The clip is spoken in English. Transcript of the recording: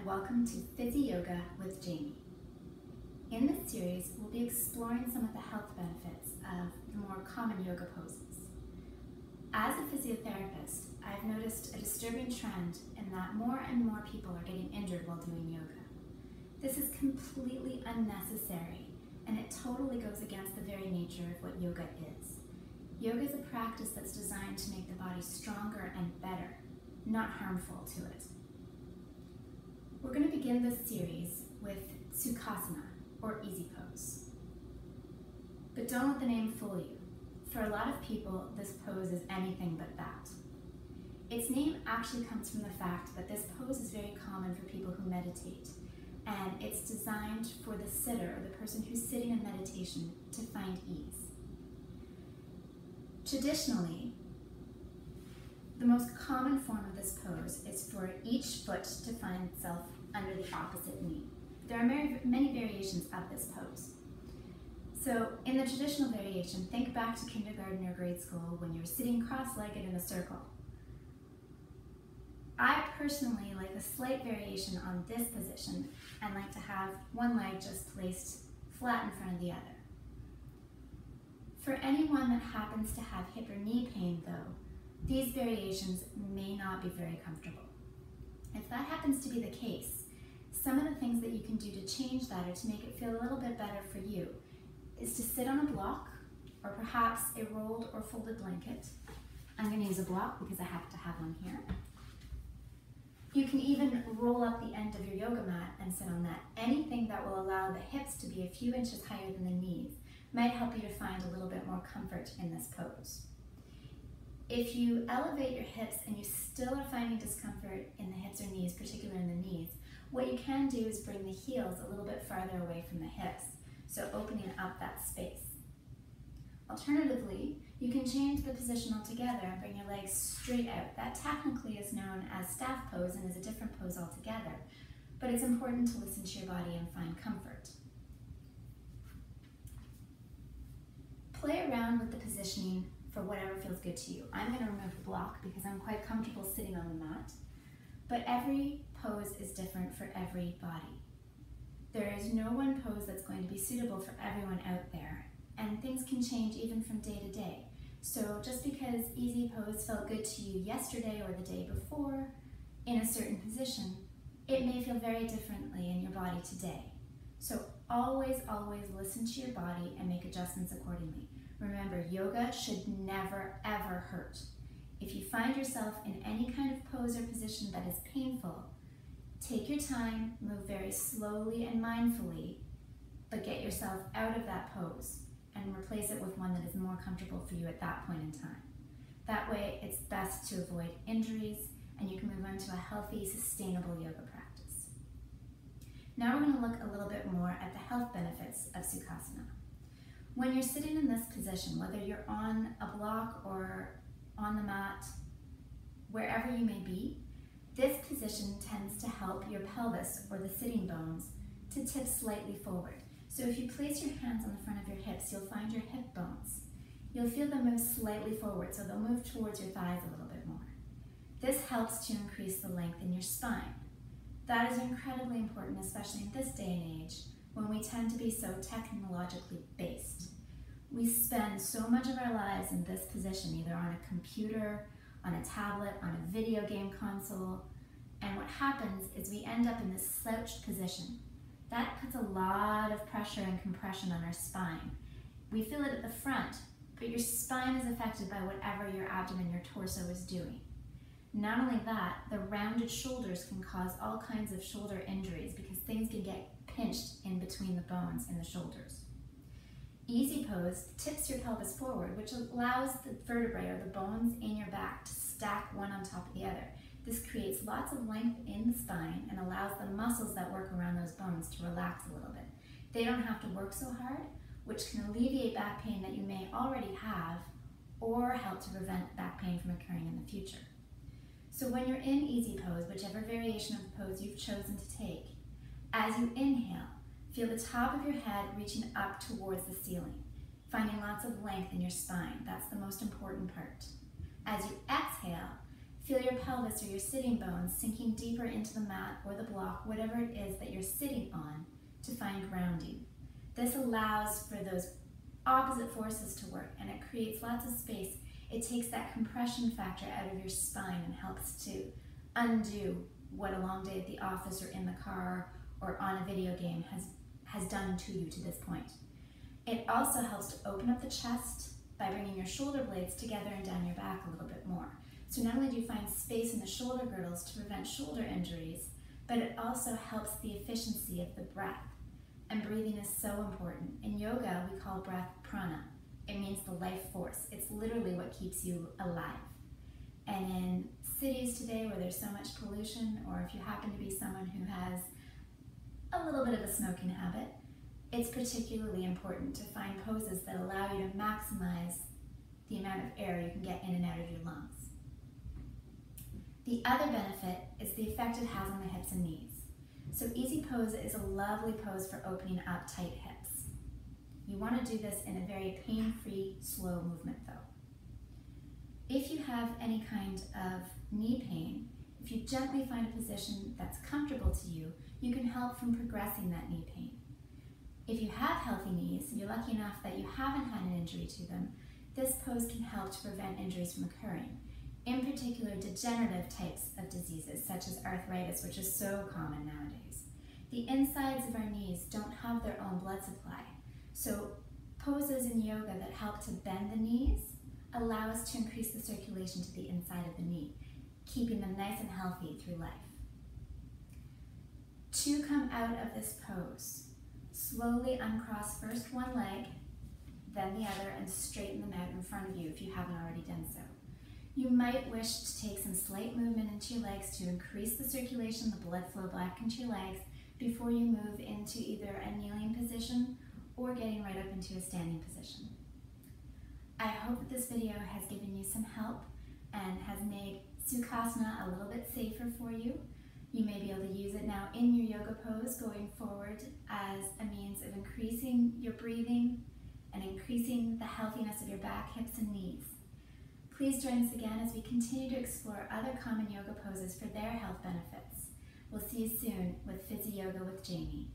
welcome to Physiyoga with Jami. In this series, we'll be exploring some of the health benefits of the more common yoga poses. As a physiotherapist, I've noticed a disturbing trend in that more and more people are getting injured while doing yoga. This is completely unnecessary, and it totally goes against the very nature of what yoga is. Yoga is a practice that's designed to make the body stronger and better, not harmful to it. We're going to begin this series with Sukhasana, or easy pose. But don't let the name fool you. For a lot of people, this pose is anything but that. Its name actually comes from the fact that this pose is very common for people who meditate, and it's designed for the sitter, or the person who's sitting in meditation, to find ease. Traditionally, the most common form of this pose is for each foot to find itself under the opposite knee. There are many variations of this pose. So in the traditional variation, think back to kindergarten or grade school when you were sitting cross-legged in a circle. I personally like a slight variation on this position and like to have one leg just placed flat in front of the other. For anyone that happens to have hip or knee pain though, these variations may not be very comfortable. If that happens to be the case, some of the things that you can do to change that or to make it feel a little bit better for you is to sit on a block or perhaps a rolled or folded blanket. I'm going to use a block because I happen to have one here. You can even roll up the end of your yoga mat and sit on that. Anything that will allow the hips to be a few inches higher than the knees might help you to find a little bit more comfort in this pose. If you elevate your hips and you still are finding discomfort in the hips or knees, particularly in the knees, what you can do is bring the heels a little bit farther away from the hips, so opening up that space. Alternatively, you can change the position altogether and bring your legs straight out. That technically is known as staff pose and is a different pose altogether, but it's important to listen to your body and find comfort. Play around with the positioning for whatever feels good to you. I'm going to remove the block because I'm quite comfortable sitting on the mat, but every pose is different for every body. There is no one pose that's going to be suitable for everyone out there, and things can change even from day to day. So just because easy pose felt good to you yesterday or the day before in a certain position, it may feel very differently in your body today. So always listen to your body and make adjustments accordingly. Remember, yoga should never ever hurt. If you find yourself in any kind of pose or position that is painful, take your time, move very slowly and mindfully, but get yourself out of that pose and replace it with one that is more comfortable for you at that point in time. That way, it's best to avoid injuries and you can move on to a healthy, sustainable yoga practice. Now we're going to look a little bit more at the health benefits of Sukhasana. When you're sitting in this position, whether you're on a block or on the mat, wherever you may be, this position tends to help your pelvis or the sitting bones to tip slightly forward. So if you place your hands on the front of your hips, you'll find your hip bones. You'll feel them move slightly forward, so they'll move towards your thighs a little bit more. This helps to increase the length in your spine. That is incredibly important, especially in this day and age, when we tend to be so technologically based. We spend so much of our lives in this position, either on a computer, on a tablet, on a video game console, and what happens is we end up in this slouched position. That puts a lot of pressure and compression on our spine. We feel it at the front, but your spine is affected by whatever your abdomen, your torso is doing. Not only that, the rounded shoulders can cause all kinds of shoulder injuries because things can get pinched in between the bones in the shoulders. Easy pose tips your pelvis forward, which allows the vertebrae or the bones in your back to stack one on top of the other. This creates lots of length in the spine and allows the muscles that work around those bones to relax a little bit. They don't have to work so hard, which can alleviate back pain that you may already have or help to prevent back pain from occurring in the future. So when you're in easy pose, whichever variation of the pose you've chosen to take, as you inhale, feel the top of your head reaching up towards the ceiling, finding lots of length in your spine. That's the most important part. As you exhale, Feel your pelvis or your sitting bones sinking deeper into the mat or the block, whatever it is that you're sitting on, to find grounding. This allows for those opposite forces to work, and it creates lots of space. It takes that compression factor out of your spine and helps to undo what a long day at the office or in the car or on a video game has done to you to this point. It also helps to open up the chest by bringing your shoulder blades together and down your back a little bit more. So not only do you find space in the shoulder girdles to prevent shoulder injuries, but it also helps the efficiency of the breath. And breathing is so important. In yoga, we call breath prana. It means the life force. It's literally what keeps you alive. And in cities today where there's so much pollution, or if you happen to be someone who has a little bit of a smoking habit, it's particularly important to find poses that allow you to maximize the amount of air you can get in and out of your lungs. The other benefit is the effect it has on the hips and knees. So easy pose is a lovely pose for opening up tight hips. You want to do this in a very pain-free, slow movement though. If you have any kind of knee pain, if you gently find a position that's comfortable to you, you can help from progressing that knee pain. If you have healthy knees, and you're lucky enough that you haven't had an injury to them, this pose can help to prevent injuries from occurring. In particular, degenerative types of diseases, such as arthritis, which is so common nowadays. The insides of our knees don't have their own blood supply, so poses in yoga that help to bend the knees allow us to increase the circulation to the inside of the knee, keeping them nice and healthy through life. To come out of this pose, slowly uncross first one leg, then the other, and straighten them out in front of you if you haven't already done so. You might wish to take some slight movement into your legs to increase the circulation, the blood flow back into your legs before you move into either a kneeling position or getting right up into a standing position. I hope that this video has given you some help and has made Sukhasana a little bit safer for you. You may be able to use it now in your yoga pose going forward as a means of increasing your breathing and increasing the healthiness of your back, hips, and knees. Please join us again as we continue to explore other common yoga poses for their health benefits. We'll see you soon with Physiyoga with Jami.